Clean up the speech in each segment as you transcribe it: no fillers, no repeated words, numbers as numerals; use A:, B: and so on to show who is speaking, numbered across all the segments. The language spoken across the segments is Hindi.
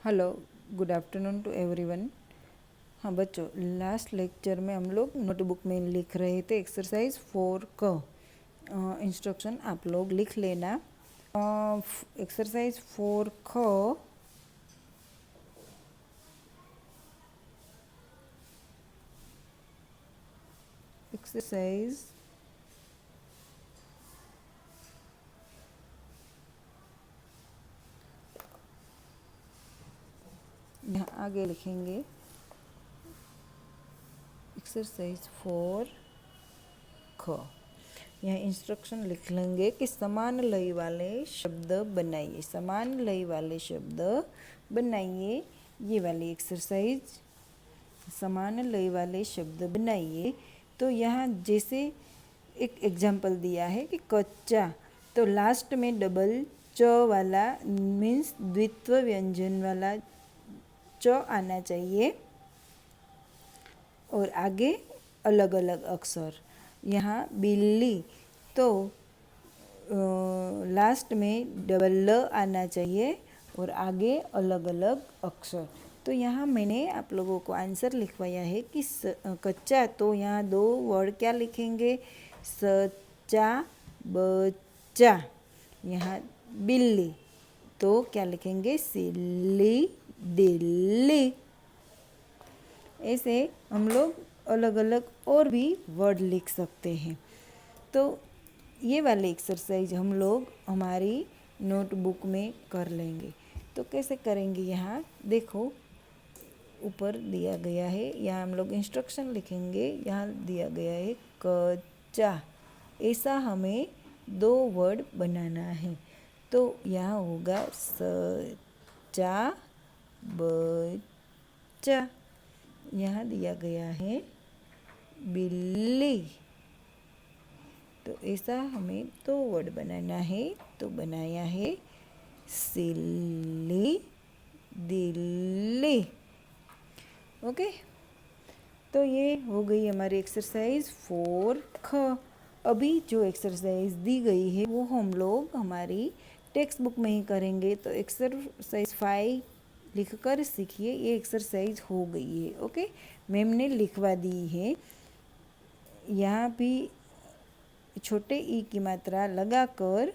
A: Hello, good afternoon to everyone. हाँ बच्चों, लास्ट लेक्चर में हम लोग नोटबुक में लिख रहे थे एक्सरसाइज 4 क। इंस्ट्रक्शन आप लोग लिख लेना। एक्सरसाइज 4 ख एक्सरसाइज यहाँ आगे लिखेंगे एक्सरसाइज 4 ख। यहाँ इंस्ट्रक्शन लिख लेंगे कि समान लय वाले शब्द बनाइए। समान लय वाले शब्द बनाइए। ये वाली एक्सरसाइज समान लय वाले शब्द बनाइए। तो यहाँ जैसे एक एग्जाम्पल दिया है कि कच्चा, तो लास्ट में डबल च वाला मीन्स द्वित्व व्यंजन वाला च आना चाहिए और आगे अलग अलग अक्षर। यहाँ बिल्ली, तो लास्ट में डबल ल आना चाहिए और आगे अलग अलग अक्षर। तो यहाँ मैंने आप लोगों को आंसर लिखवाया है कि कच्चा, तो यहाँ दो वर्ड क्या लिखेंगे, सच्चा बच्चा। यहाँ बिल्ली, तो क्या लिखेंगे, सिल्ली दिल्ली। ऐसे हम लोग अलग अलग और भी वर्ड लिख सकते हैं। तो ये वाली एक्सरसाइज हम लोग हमारी नोटबुक में कर लेंगे। तो कैसे करेंगे, यहाँ देखो ऊपर दिया गया है, यहाँ हम लोग इंस्ट्रक्शन लिखेंगे। यहाँ दिया गया है कच्चा, ऐसा हमें दो वर्ड बनाना है। तो यहाँ होगा सच्चा बच्चा। यहाँ दिया गया है बिल्ली, तो ऐसा हमें दो वर्ड बनाना है। तो बनाया है सिल्ली दिल्ली। ओके, तो ये हो गई हमारी एक्सरसाइज 4 ख। अभी जो एक्सरसाइज दी गई है वो हम लोग हमारी टेक्स्ट बुक में ही करेंगे। तो एक्सरसाइज 5 लिखकर सीखिए। ये एक्सरसाइज हो गई है। ओके, मैम ने लिखवा दी है। यहाँ भी छोटे ई की मात्रा लगाकर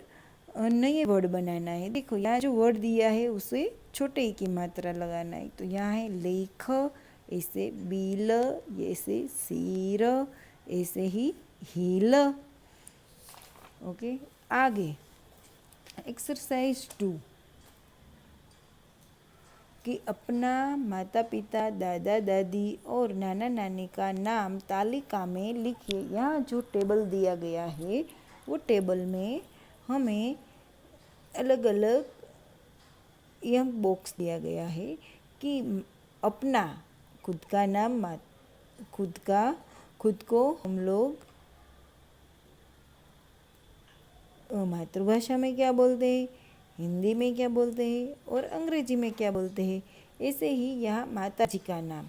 A: नए वर्ड बनाना है। देखो यहाँ जो वर्ड दिया है उसे छोटे ई की मात्रा लगाना है। तो यहाँ है लेख, ऐसे बिल, ऐसे सिर, ऐसे ही हील। ओके, आगे एक्सरसाइज 2 कि अपना माता पिता, दादा दादी और नाना नानी का नाम तालिका में लिखिए। यहाँ जो टेबल दिया गया है वो टेबल में हमें अलग अलग यह बॉक्स दिया गया है कि अपना खुद का नाम, खुद को हम लोग मातृभाषा में क्या बोलते हैं, हिंदी में क्या बोलते हैं और अंग्रेजी में क्या बोलते हैं। ऐसे ही यहाँ माता जी का नाम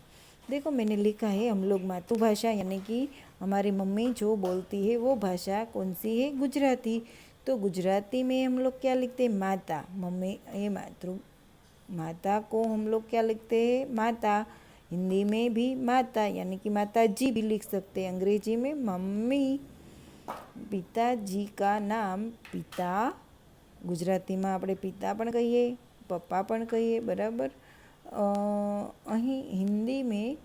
A: देखो मैंने लिखा है। हम लोग मातृभाषा यानी कि हमारी मम्मी जो बोलती है वो भाषा कौन सी है, गुजराती। तो गुजराती में हम लोग क्या लिखते हैं, माता। मम्मी ये माता को हम लोग क्या लिखते हैं, माता। हिंदी में भी माता यानी कि माता जी भी लिख सकते हैं, अंग्रेजी में मम्मी। पिताजी का नाम पिता, गुजराती में આપણે પિતા પણ કહીએ, પપ્પા પણ કહીએ, બરાબર। અહીં हिंदी में,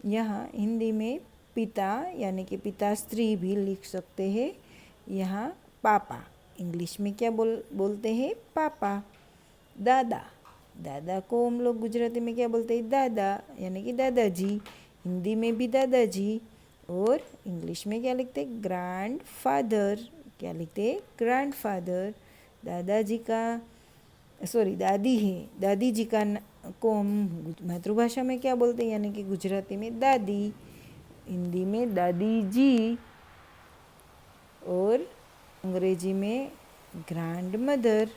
A: यहाँ हिंदी में पिता यानी कि पिताश्री भी लिख सकते हैं। यहाँ पापा, इंग्लिश में क्या बोलते हैं, पापा। दादा, दादा को हम लोग गुजराती में क्या बोलते हैं, दादा यानी कि दादाजी। हिंदी में भी दादाजी और इंग्लिश में क्या लिखते हैं, ग्रैंड फादर। क्या लिखते हैं, ग्रैंड फादर। दादाजी का दादी है, दादी जी का को हम मातृभाषा में क्या बोलते हैं, यानी कि गुजराती में दादी, हिंदी में दादी जी और अंग्रेजी में ग्रैंड मदर।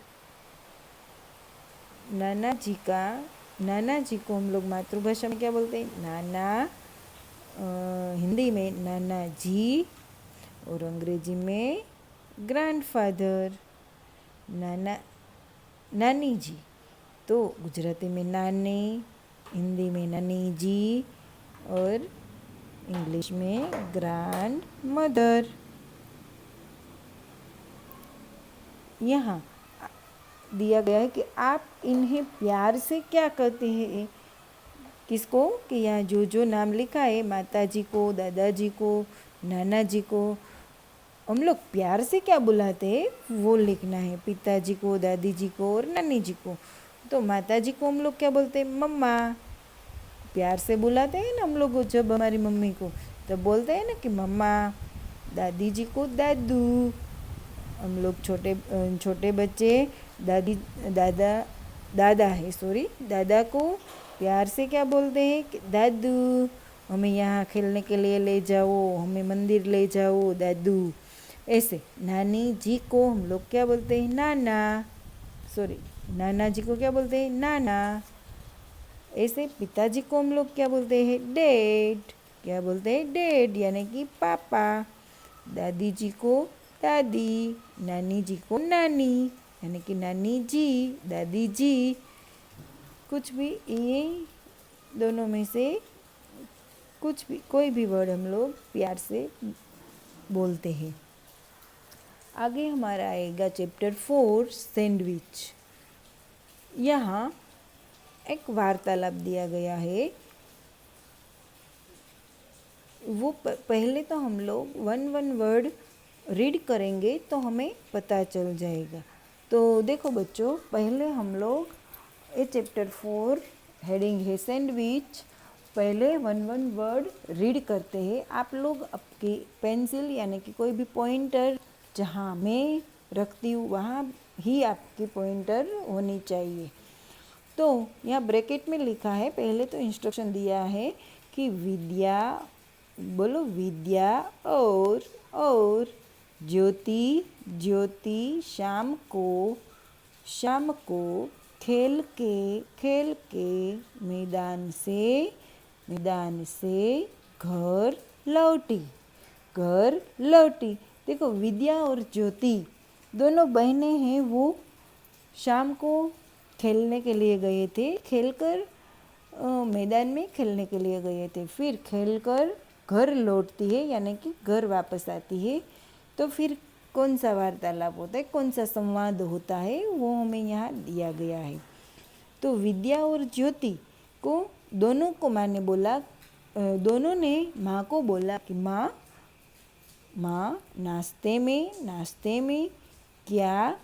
A: नाना जी को हम लोग मातृभाषा में क्या बोलते हैं, नाना। हिंदी में नाना जी और अंग्रेजी में ग्रैंडफादर। नानी जी, तो गुजराती में नानी, हिंदी में नानी जी और इंग्लिश में ग्रैंड मदर। यहाँ दिया गया है कि आप इन्हें प्यार से क्या कहते हैं। किसको? कि यहाँ जो जो नाम लिखा है, माता जी को, दादाजी को, नाना जी को, हम लोग प्यार से क्या बुलाते हैं वो लिखना है। पिताजी को, दादी जी को और नानी जी को। तो माता जी को हम लोग क्या बोलते हैं? मम्मा। प्यार से बुलाते हैं ना हम लोग जब हमारी मम्मी को, तब बोलते हैं ना कि मम्मा। दादी जी को दादू। हम लोग छोटे बच्चे दादी दादा दादा है सॉरी दादा को प्यार से क्या बोलते हैं कि दादू। हमें यहाँ खेलने के लिए ले जाओ, हमें मंदिर ले जाओ दादू। ऐसे नानी जी को हम लोग क्या बोलते हैं? नाना। सॉरी, नाना जी को क्या बोलते हैं? नाना। ऐसे पिताजी को हम लोग क्या बोलते हैं? डैड। क्या बोलते हैं? डैड, यानी कि पापा। दादी जी को दादी, नानी जी को नानी, यानी कि नानी जी, दादी जी। कुछ भी ये दोनों में से कुछ भी कोई भी वर्ड हम लोग प्यार से बोलते हैं। आगे हमारा आएगा चैप्टर 4 सैंडविच। यहाँ एक वार्तालाप दिया गया है। वो पहले तो हम लोग वन वर्ड रीड करेंगे तो हमें पता चल जाएगा। तो देखो बच्चों, पहले हम लोग ये चैप्टर 4 हेडिंग है सैंडविच। पहले वन वर्ड रीड करते हैं। आप लोग आपकी पेंसिल यानी कि कोई भी पॉइंटर जहाँ मैं रखती हूँ वहाँ ही आपकी पॉइंटर होनी चाहिए। तो यहाँ ब्रैकेट में लिखा है, पहले तो इंस्ट्रक्शन दिया है कि विद्या, बोलो विद्या और ज्योति शाम को खेल के मैदान से घर लौटी। देखो विद्या और ज्योति दोनों बहनें हैं, वो शाम को खेलने के लिए गए थे, खेलकर मैदान में खेलने के लिए गए थे। फिर खेलकर घर लौटती है, यानी कि घर वापस आती है। तो फिर कौन सा वार्तालाप होता है, कौन सा संवाद होता है, वो हमें यहाँ दिया गया है। तो विद्या और ज्योति को दोनों को माँ ने बोला, दोनों ने माँ को बोला कि माँ नाश्ते में क्या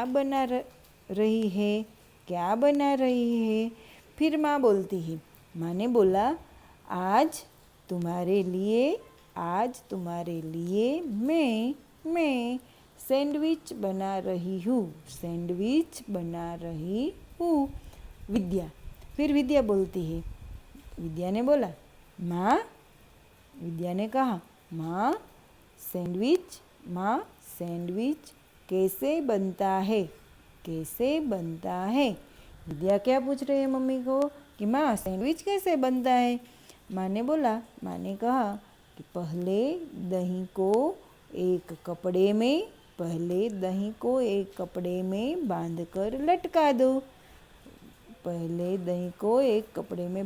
A: बना रही है। फिर माँ बोलती है, माँ ने बोला आज तुम्हारे लिए मैं सैंडविच बना रही हूँ। फिर विद्या बोलती है, विद्या ने बोला विद्या ने कहा माँ सैंडविच कैसे बनता है। विद्या क्या पूछ रही है मम्मी को कि माँ सैंडविच कैसे बनता है। माँ ने कहा कि पहले दही को एक कपड़े में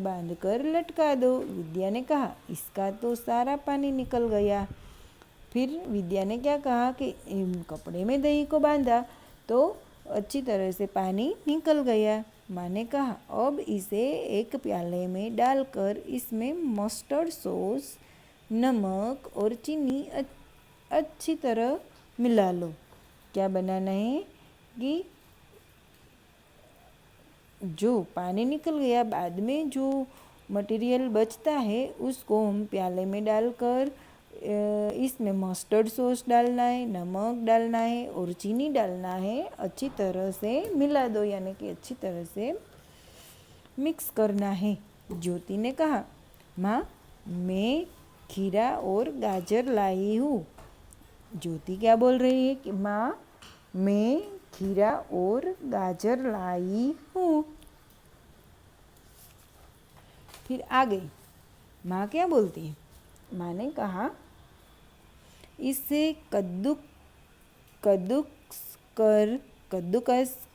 A: बांधकर लटका दो। विद्या ने कहा इसका तो सारा पानी निकल गया। फिर विद्या ने क्या कहा कि कपड़े में दही को बांधा तो अच्छी तरह से पानी निकल गया। माँ ने कहा अब इसे एक प्याले में डालकर इसमें मस्टर्ड सॉस, नमक और चीनी अच्छी तरह मिला लो। क्या बनाना है कि जो पानी निकल गया, बाद में जो मटेरियल बचता है उसको हम प्याले में डालकर इसमें मस्टर्ड सॉस डालना है, नमक डालना है और चीनी डालना है। अच्छी तरह से मिला दो, यानी कि अच्छी तरह से मिक्स करना है। ज्योति ने कहा माँ मैं खीरा और गाजर लाई हूँ। ज्योति क्या बोल रही है कि माँ मैं खीरा और गाजर लाई हूँ। फिर आगे माँ क्या बोलती है, माँ ने कहा इसे कद्दूकस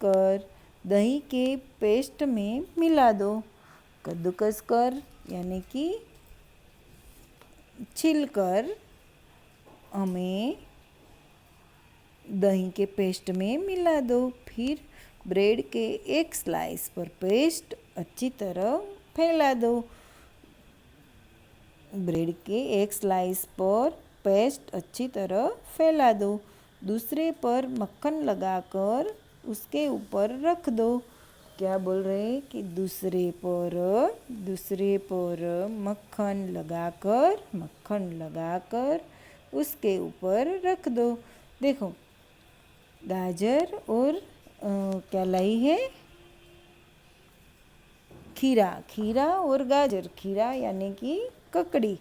A: कर दही के पेस्ट में मिला दो। कद्दूकस कर यानी कि छीलकर हमें दही के पेस्ट में मिला दो। फिर ब्रेड के एक स्लाइस पर पेस्ट अच्छी तरह फैला दो। ब्रेड के एक स्लाइस पर पेस्ट अच्छी तरह फैला दो। दूसरे पर मक्खन लगाकर उसके ऊपर रख दो। क्या बोल रहे हैं कि दूसरे पर मक्खन लगाकर उसके ऊपर रख दो। देखो गाजर और क्या लाई है, खीरा और गाजर। खीरा यानी कि ककड़ी।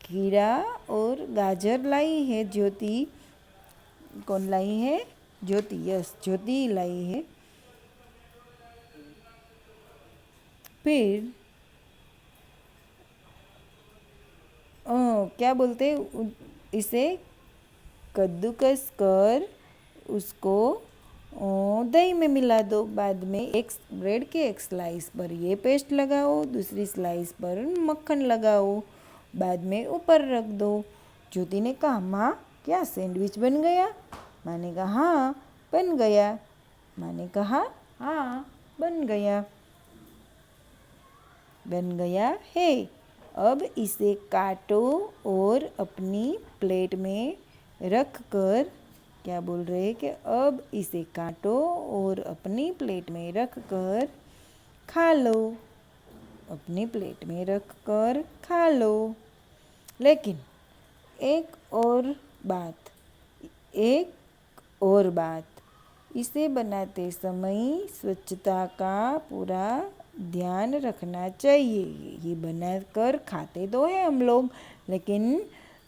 A: खीरा और गाजर लाई है ज्योति। कौन लाई है? ज्योति। यस, ज्योति लाई है। फिर क्या बोलते इसे कद्दूकस कर उसको दही में मिला दो। बाद में एक ब्रेड के एक स्लाइस पर ये पेस्ट लगाओ, दूसरी स्लाइस पर मक्खन लगाओ, बाद में ऊपर रख दो। ज्योति ने कहा, माँ क्या सैंडविच बन गया? माँ ने कहा, हाँ बन गया। माँ ने कहा, हाँ बन गया है। अब इसे काटो और अपनी प्लेट में रख कर, क्या बोल रहे हैं कि अब इसे काटो और अपनी प्लेट में रख कर खा लो। अपनी प्लेट में रख कर खा लो। लेकिन एक और बात, इसे बनाते समय स्वच्छता का पूरा ध्यान रखना चाहिए। ये बनाकर खाते तो हैं हम लोग, लेकिन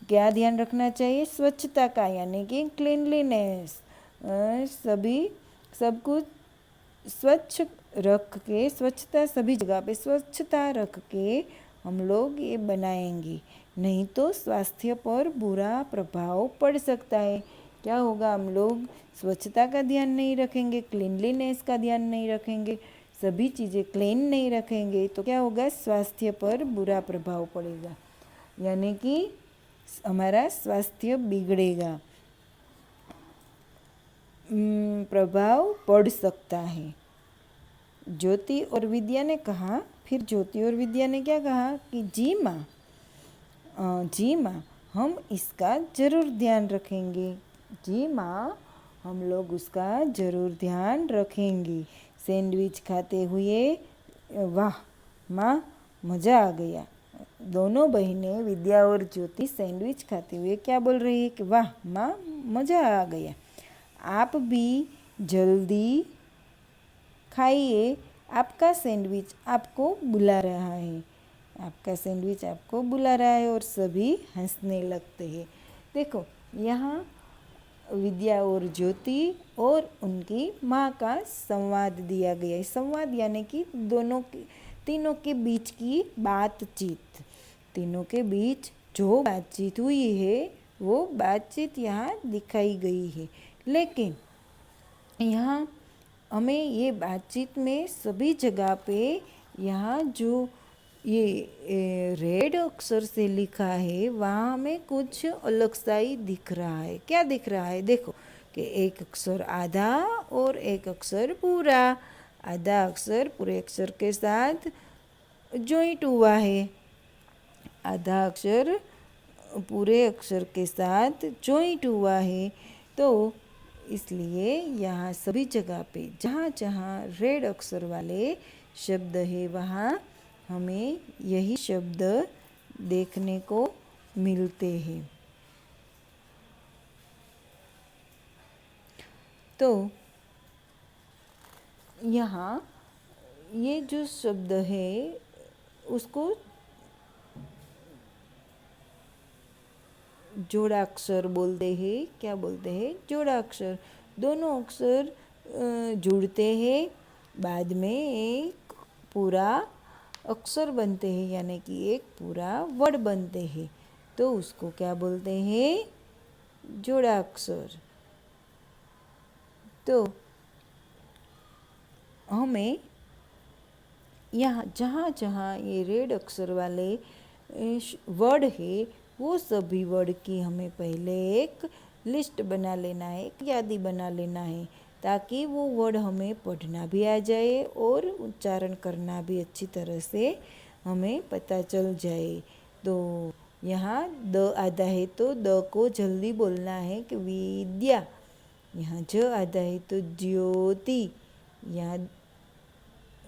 A: क्या ध्यान रखना चाहिए? स्वच्छता का, यानी कि क्लीनलीनेस। सब कुछ स्वच्छ रख के, स्वच्छता सभी जगह पे स्वच्छता रख के हम लोग ये बनाएंगे, नहीं तो स्वास्थ्य पर बुरा प्रभाव पड़ सकता है। क्या होगा? हम लोग स्वच्छता का ध्यान नहीं रखेंगे, क्लीनलीनेस का ध्यान नहीं रखेंगे, सभी चीज़ें क्लीन नहीं रखेंगे तो क्या होगा? स्वास्थ्य पर बुरा प्रभाव पड़ेगा, यानी कि हमारा स्वास्थ्य बिगड़ेगा, प्रभाव पड़ सकता है। ज्योति और विद्या ने कहा, फिर ज्योति और विद्या ने क्या कहा कि जी माँ हम इसका ज़रूर ध्यान रखेंगे। जी माँ, हम लोग उसका ज़रूर ध्यान रखेंगे। सैंडविच खाते हुए वाह माँ मज़ा आ गया। दोनों बहनें विद्या और ज्योति सैंडविच खाते हुए क्या बोल रही है कि वाह माँ मज़ा आ गया। आप भी जल्दी खाइए, आपका सैंडविच आपको बुला रहा है। आपका सैंडविच आपको बुला रहा है। और सभी हंसने लगते हैं। देखो यहाँ विद्या और ज्योति और उनकी माँ का संवाद दिया गया है। संवाद यानी कि तीनों के बीच की बातचीत। तीनों के बीच जो बातचीत हुई है वो बातचीत यहाँ दिखाई गई है। लेकिन यहाँ हमें ये बातचीत में सभी जगह पे यहाँ जो ये रेड अक्षर से लिखा है वहाँ हमें कुछ अलग सा ही दिख रहा है। क्या दिख रहा है? देखो कि एक अक्षर आधा और एक अक्षर पूरा। आधा अक्षर पूरे अक्षर के साथ जॉइंट हुआ है। आधा अक्षर पूरे अक्षर के साथ जॉइंट हुआ है। तो इसलिए यहाँ सभी जगह पे जहाँ जहाँ रेड अक्षर वाले शब्द है वहाँ हमें यही शब्द देखने को मिलते हैं। तो यहाँ ये जो शब्द है उसको जोड़ाक्षर बोलते हैं। क्या बोलते हैं? जोड़ाक्षर। दोनों अक्षर जुड़ते हैं, बाद में एक पूरा अक्षर बनते हैं, यानी कि एक पूरा वर्ड बनते हैं। तो उसको क्या बोलते हैं? जोड़ाक्षर। तो हमें यहाँ जहाँ जहाँ ये रेड अक्षर वाले वर्ड है वो सभी वर्ड की हमें पहले एक लिस्ट बना लेना है, एक यादी बना लेना है, ताकि वो वर्ड हमें पढ़ना भी आ जाए और उच्चारण करना भी अच्छी तरह से हमें पता चल जाए। तो यहाँ द आधा है तो द को जल्दी बोलना है कि विद्या। यहाँ ज आधा है तो ज्योति। यहाँ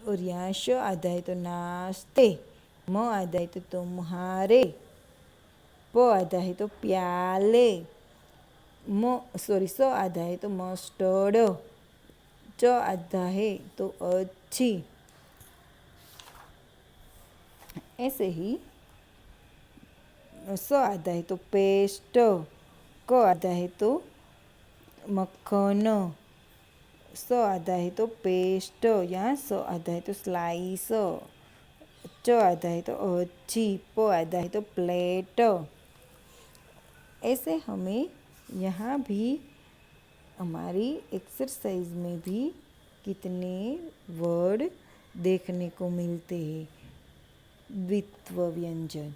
A: और यहाँ श आधा है तो नाश्ते। म आधा है तो तुम्हारे। प आधा है तो प्याले। स आधा है तो मस्टर्ड। च आधा है तो अच्छी। ऐसे ही स आधा है तो पेस्ट। क आधा है तो मक्खन। स आधा है तो पेस्ट। यहाँ स आधा है तो स्लाइस। च आधा है तो अच्छी। प आधा है तो प्लेट। ऐसे हमें यहाँ भी हमारी एक्सरसाइज में भी कितने वर्ड देखने को मिलते हैं, द्वित्व व्यंजन।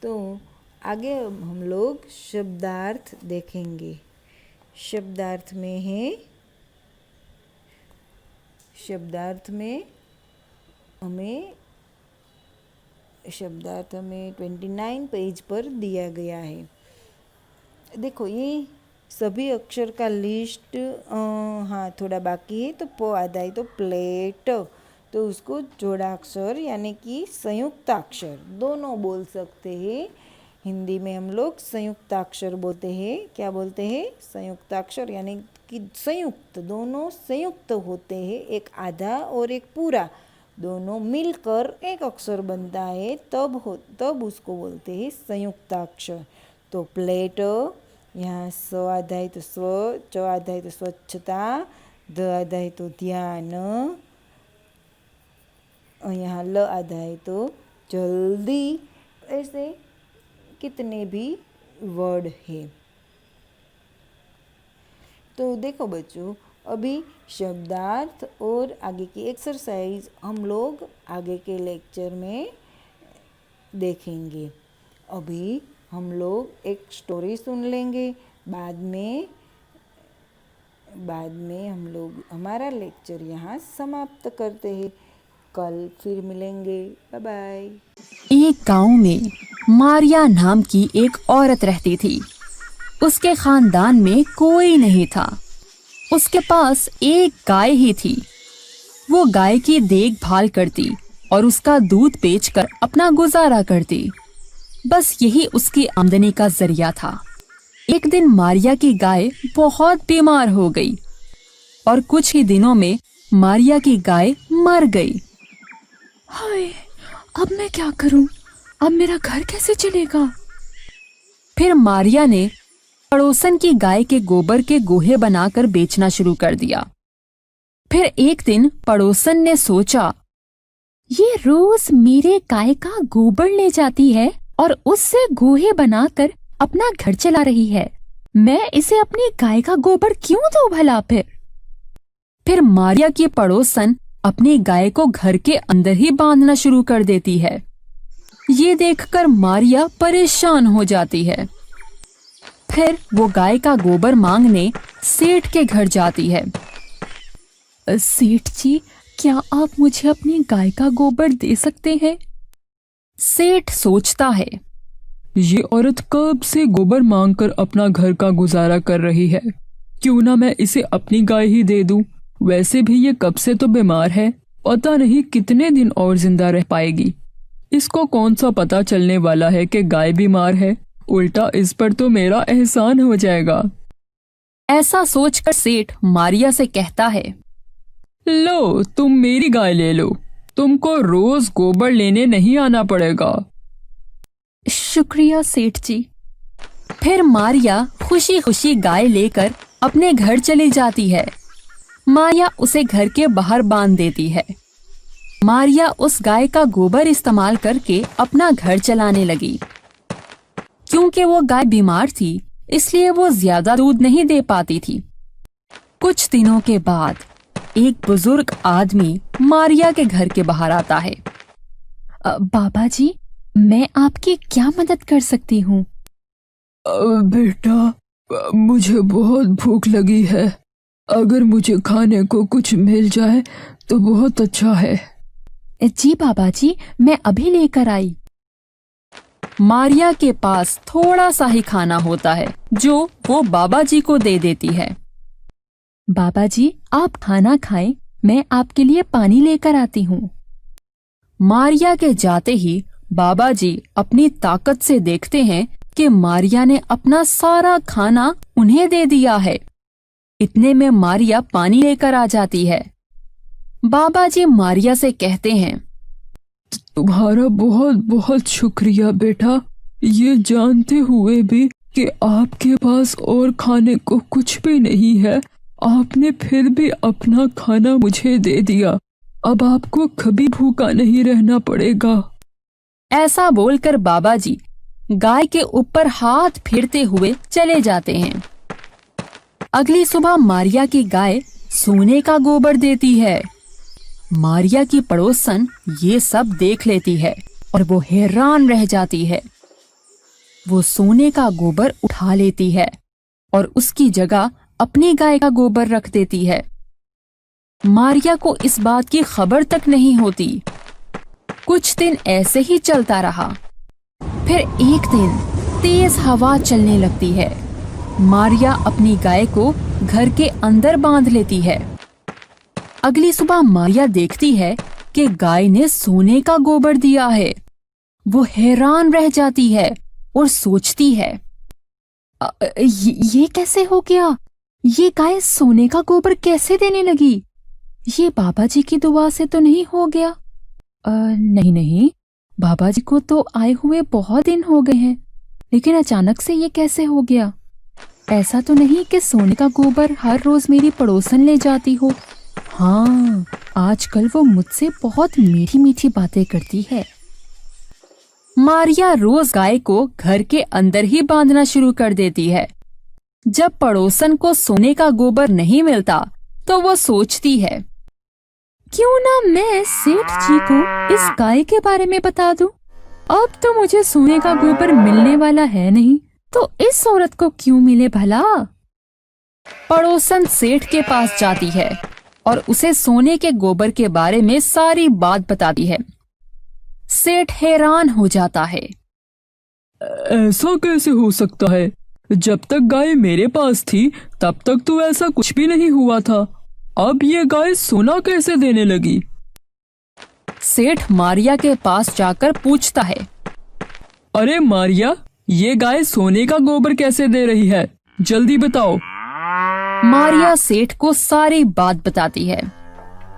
A: तो आगे हम लोग शब्दार्थ देखेंगे। शब्दार्थ में है, शब्दार्थ में हमें 29 पेज पर दिया गया है। देखो ये सभी अक्षर का लिस्ट हाँ थोड़ा बाकी है। तो प आधा है तो प्लेट, तो उसको जोड़ाक्षर यानी कि संयुक्ताक्षर दोनों बोल सकते हैं। हिंदी में हम लोग संयुक्ताक्षर बोलते हैं। क्या बोलते हैं? संयुक्ताक्षर यानी कि संयुक्त, दोनों संयुक्त होते हैं, एक आधा और एक पूरा, दोनों मिलकर एक अक्षर बनता है, तब उसको बोलते हैं संयुक्ताक्षर। तो प्लेट, यहाँ स आधा है तो स्व, च आधा है तो स्वच्छता, ध आधा है तो ध्यान, यहाँ ल आधा है तो जल्दी। ऐसे कितने भी वर्ड है। तो देखो बच्चों, अभी शब्दार्थ और आगे की एक्सरसाइज हम लोग आगे के लेक्चर में देखेंगे। अभी हम लोग एक स्टोरी सुन लेंगे, बाद में हम लोग हमारा लेक्चर यहाँ समाप्त करते हैं। कल फिर मिलेंगे। Bye bye.
B: एक गांव में मारिया नाम की एक औरत रहती थी। उसके खानदान में कोई नहीं था। उसके पास एक गाय ही थी। वो गाय की देखभाल करती और उसका दूध बेचकर अपना गुजारा करती। बस यही उसकी आमदनी का जरिया था। एक दिन मारिया की गाय बहुत बीमार हो गई और कुछ ही दिनों में मारिया की गाय मर गई। हाय, अब मैं क्या करूं? अब मेरा घर कैसे चलेगा? फिर मारिया ने पड़ोसन की गाय के गोबर के गोहे बनाकर बेचना शुरू कर दिया। फिर एक दिन पड़ोसन ने सोचा, ये रोज मेरे गाय का गोबर ले जाती है और उससे गोहे बनाकर अपना घर चला रही है। मैं इसे अपनी गाय का गोबर क्यों दूं भला? फिर मारिया की पड़ोसन अपनी गाय को घर के अंदर ही बांधना शुरू कर देती है। ये देखकर मारिया परेशान हो जाती है। फिर वो गाय का गोबर मांगने सेठ के घर जाती है। सेठ जी, क्या आप मुझे अपनी गाय का गोबर दे सकते हैं? सेठ सोचता है,
C: ये औरत कब से गोबर मांगकर अपना घर का गुजारा कर रही है। क्यों ना मैं इसे अपनी गाय ही दे दूं। वैसे भी ये कब से तो बीमार है, पता नहीं कितने दिन और जिंदा रह पाएगी। इसको कौन सा पता चलने वाला है कि गाय बीमार है। उल्टा इस पर तो मेरा एहसान हो जाएगा।
B: ऐसा सोचकर सेठ मारिया से कहता है,
C: लो तुम मेरी गाय ले लो, तुमको रोज गोबर लेने नहीं आना पड़ेगा।
B: शुक्रिया सेठ जी। फिर मारिया खुशी खुशी गाय लेकर अपने घर चली जाती है। मारिया उसे घर के बाहर बांध देती है। मारिया उस गाय का गोबर इस्तेमाल करके अपना घर चलाने लगी। क्योंकि वो गाय बीमार थी, इसलिए वो ज्यादा दूध नहीं दे पाती थी। कुछ दिनों के बाद एक बुजुर्ग आदमी मारिया के घर के बाहर आता है। बाबा जी, मैं आपकी क्या मदद कर सकती हूँ?
C: बेटा, मुझे बहुत भूख लगी है। अगर मुझे खाने को कुछ मिल जाए तो बहुत अच्छा है।
B: जी बाबा जी, मैं अभी लेकर आई। मारिया के पास थोड़ा सा ही खाना होता है जो वो बाबा जी को दे देती है। बाबा जी, आप खाना खाएं, मैं आपके लिए पानी लेकर आती हूँ। मारिया के जाते ही बाबा जी अपनी ताकत से देखते हैं कि मारिया ने अपना सारा खाना उन्हें दे दिया है। इतने में मारिया पानी लेकर आ जाती है। बाबा जी मारिया से कहते हैं,
C: तुम्हारा बहुत बहुत शुक्रिया बेटा, ये जानते हुए भी कि आपके पास और खाने को कुछ भी नहीं है, आपने फिर भी अपना खाना मुझे दे दिया। अब आपको कभी भूखा नहीं रहना पड़ेगा।
B: ऐसा बोलकर बाबा जी गाय के ऊपर हाथ फेरते हुए चले जाते हैं। अगली सुबह मारिया की गाय सोने का गोबर देती है। मारिया की पड़ोसन ये सब देख लेती है और वो हैरान रह जाती है। वो सोने का गोबर उठा लेती है और उसकी जगह अपनी गाय का गोबर रख देती है। मारिया को इस बात की खबर तक नहीं होती। कुछ दिन ऐसे ही चलता रहा। फिर एक दिन तेज हवा चलने लगती है। मारिया अपनी गाय को घर के अंदर बांध लेती है। अगली सुबह मारिया देखती है कि गाय ने सोने का गोबर दिया है। वो हैरान रह जाती है और सोचती है, ये कैसे हो गया? ये गाय सोने का गोबर कैसे देने लगी? ये बाबा जी की दुआ से तो नहीं हो गया? नहीं, बाबा जी को तो आए हुए बहुत दिन हो गए हैं, लेकिन अचानक से ये कैसे हो गया? ऐसा तो नहीं कि सोने का गोबर हर रोज मेरी पड़ोसन ले जाती हो। हाँ, आजकल वो मुझसे बहुत मीठी मीठी बातें करती है। मारिया रोज गाय को घर के अंदर ही बांधना शुरू कर देती है। जब पड़ोसन को सोने का गोबर नहीं मिलता तो वो सोचती है, क्यों ना मैं सेठ जी को इस गाय के बारे में बता दूं? अब तो मुझे सोने का गोबर मिलने वाला है नहीं, तो इस औरत को क्यों मिले भला? पड़ोसन सेठ के पास जाती है और उसे सोने के गोबर के बारे में सारी बात बताती है। सेठ हैरान हो जाता है।
C: ऐसा कैसे हो सकता है? जब तक गाय मेरे पास थी तब तक तो ऐसा कुछ भी नहीं हुआ था। अब ये गाय सोना कैसे देने लगी?
B: सेठ मारिया के पास जाकर पूछता है,
C: अरे मारिया, ये गाय सोने का गोबर कैसे दे रही है? जल्दी बताओ।
B: मारिया सेठ को सारी बात बताती है।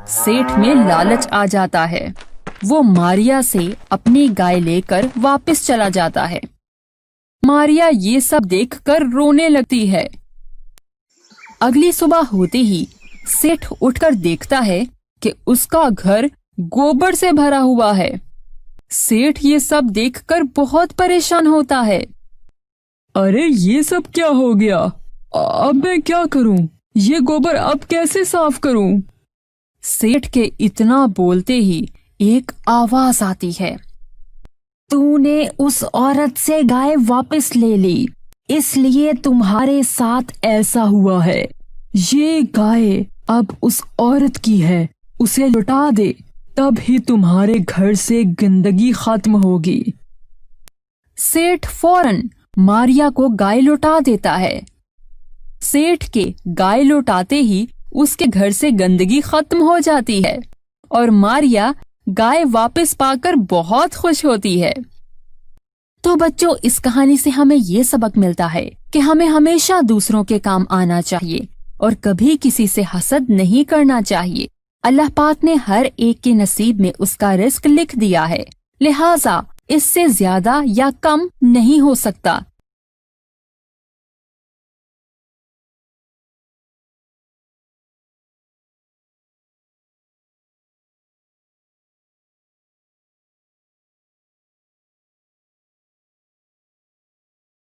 B: सेठ में लालच आ जाता है। वो मारिया से अपनी गाय लेकर वापस चला जाता है। मारिया ये सब देखकर रोने लगती है। अगली सुबह होते ही सेठ उठकर देखता है कि उसका घर गोबर से भरा हुआ है। सेठ ये सब देखकर बहुत परेशान होता है।
C: अरे ये सब क्या हो गया? अब मैं क्या करूं? ये गोबर अब कैसे साफ करूं?
B: सेठ के इतना बोलते ही एक आवाज आती है, तूने उस औरत से गाय वापस ले ली, इसलिए तुम्हारे साथ ऐसा हुआ है।
C: ये गाय अब उस औरत की है, उसे लौटा दे, तब ही तुम्हारे घर से गंदगी खत्म होगी।
B: सेठ फौरन मारिया को गाय लौटा देता है। सेठ के गाय लौटाते ही उसके घर से गंदगी खत्म हो जाती है और मारिया गाय वापस पाकर बहुत खुश होती है। तो बच्चों, इस कहानी से हमें ये सबक मिलता है कि हमें हमेशा दूसरों के काम आना चाहिए और कभी किसी से हसद नहीं करना चाहिए। अल्लाह पाक ने हर एक के नसीब में उसका रिस्क लिख दिया है, लिहाजा इससे ज्यादा या कम नहीं हो सकता।